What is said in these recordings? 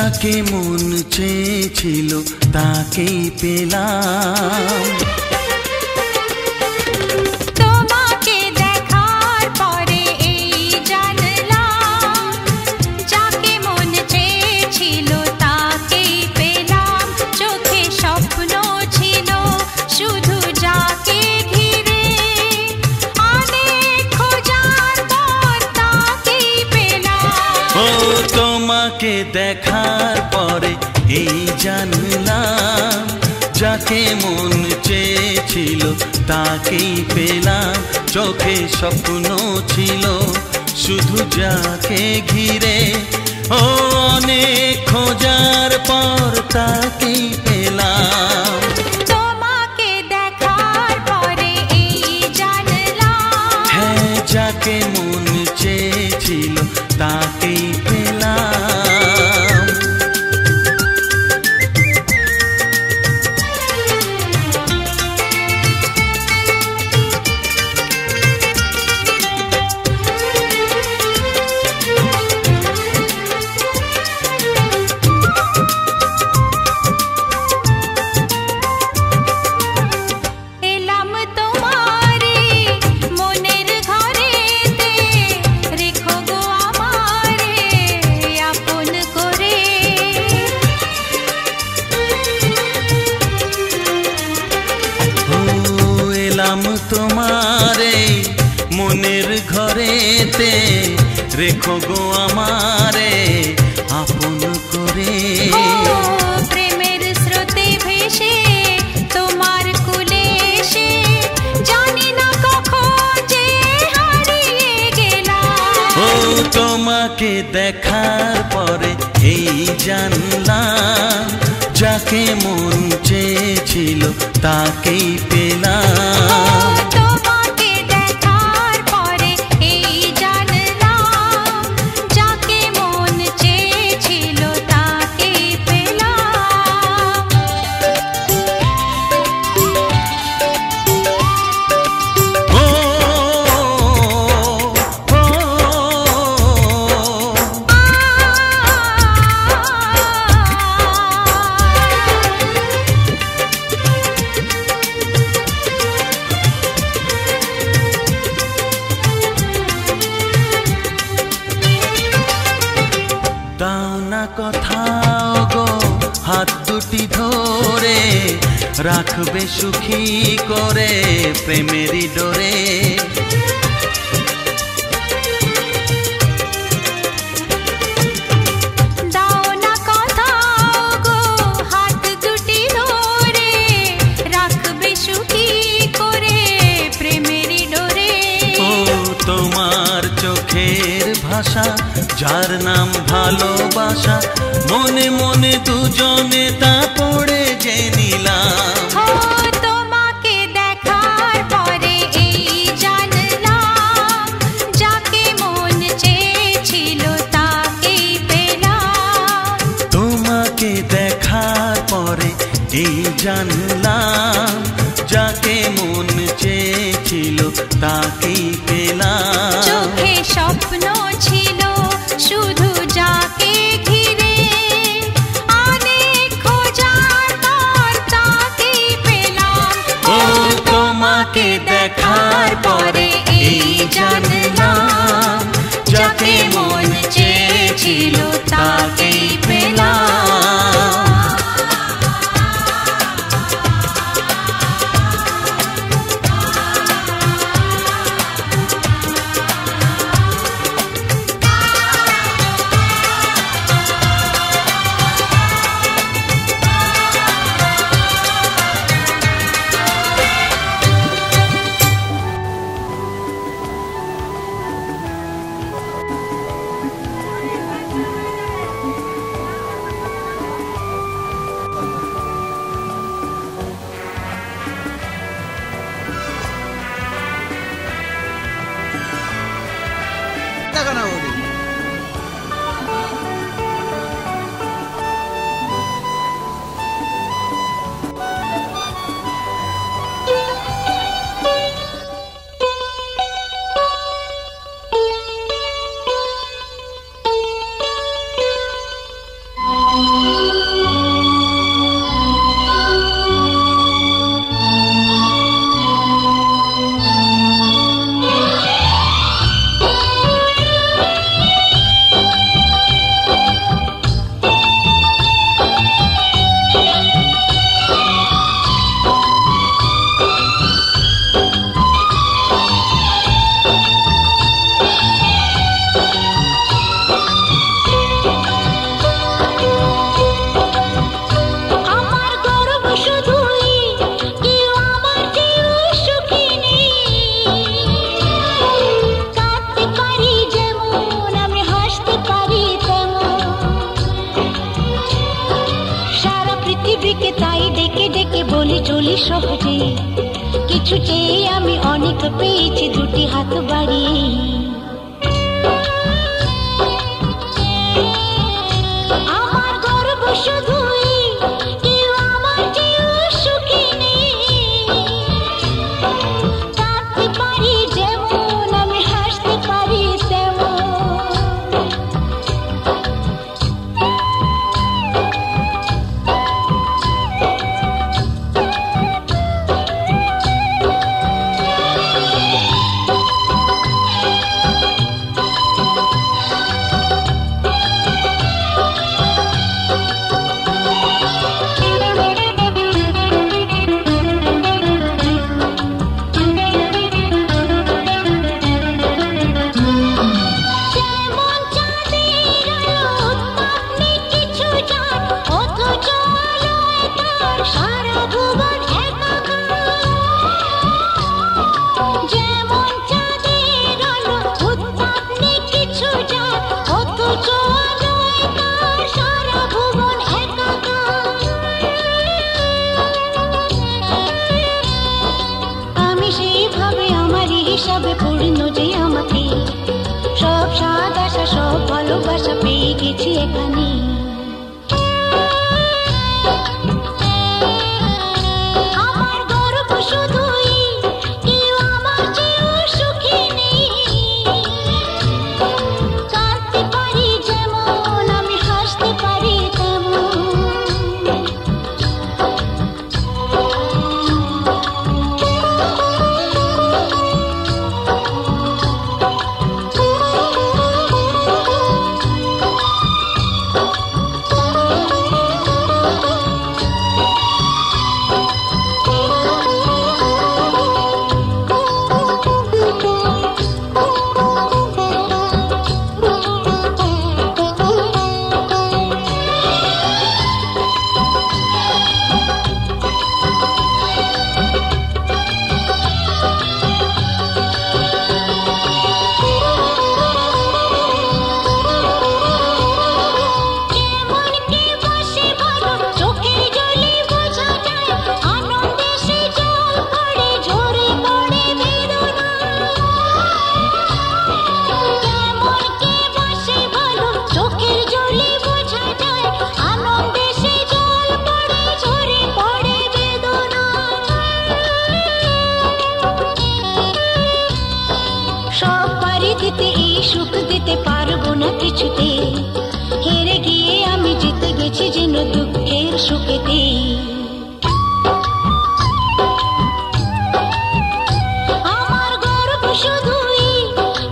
যাকে মন চেয়েছিল তাকেই পেলাম। তোমাকে দেখার পরে এই জানলাম, যাকে মন চেয়েছিল তাকেই পেলাম। চোখে স্বপ্ন ছিল শুধু যাকে ঘিরে, অনেক খোঁজার পর তাকেই পেলাম। ও তোমাকে দেখার পরে এই জানলাম, যাকে মন চেয়েছিল তাকেই পেলাম। চোখে স্বপ্ন ছিল শুধু যাকে ঘিরে, ও অনেক খোঁজার পর তাকেই পেলাম। তোমাকে দেখার পরে এই জানলাম, হ্যাঁ, যাকে মন চেয়েছিল তাকেই পেলাম। এলাম তোমারে মনের ঘরেতে, রেখো গো আমারে আপন করে। ও এলাম তোমারে মনের ঘরেতে, রেখো গো আমারে আপন করে। ও প্রেমের স্রোতে ভেসে তোমার কুলে এসে, জানি না কখন যে হারিয়ে গেলাম। ও তোমাকে দেখার পরে এই জানলাম, যাকে মন চেয়েছিল তাকেই পেলাম। তোমাকে দেখার পরে এই জানলাম, যাকে মন চেয়েছিল তাকেই পেলাম। ও, ও, দাও না কোথাও গো হাত দুটি ধরে, রাখবে সুখী করে প্রেমেরই ডোরে। দাও না কোথাও গো হাত দুটি ধরে, রাখবে সুখী করে প্রেমেরই ডোরে। ও তোমার চোখের ভাষা, যার নাম ভালোবাসা, মনে মনে দুজনে তা পড়ে যে নিলাম। ও তোমাকে দেখার পরে এই জানলাম, যাকে মন চেয়েছিল তাকেই পেলাম। তোমাকে দেখার পরে এই জানলাম, যাকে মন চেয়েছিল তাকেই পেলাম। চোখে স্বপ্ন ছিল শুধু যাকে ঘিরে, অনেক খোঁজার পর তাকেই পেলাম। ও তোমাকে দেখার পরে এই জানলাম, যাকে মন চেয়েছিল তাকেই পেলাম। চলি সহজে, কিছু চেয়ে আমি অনেক পেয়েছি দুটি হাত বাড়িয়ে। আমার গর্ব শুধুই কেউ আমার চেয়েও সুখী নেই। কাঁদতে পারি যেমন আমি হাসতে পারি তেমন। হিসাবে পূর্ণ যে আমাকে, সব স্বাদ আশা সব ভালোবাসা পেয়ে গেছি এখানে। আমার গর্ব শুধুই কেউ আমার চেয়েও সুখী নেই। কাঁদতে পারি যেমন আমি হাসতে পারি তেমন। সুখ দিতে পারবো না কিছুতে, হেরে গিয়ে আমি জিতে গেছি যেন দুঃখের সুখেতে। আমার গর্ব শুধুই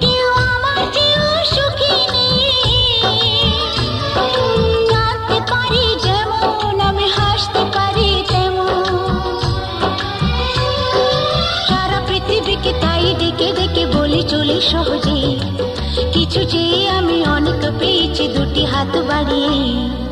কেউ আমার চেয়েও সুখী নেই। কাঁদতে পারি যেমন আমি হাসতে পারি তেমন। সারা পৃথিবীকে তাই ডেকে ডেকে বলি চলি সহজে, কিছু চেয়ে আমি অনেক পেয়েছি দুটি হাত বাড়িয়ে।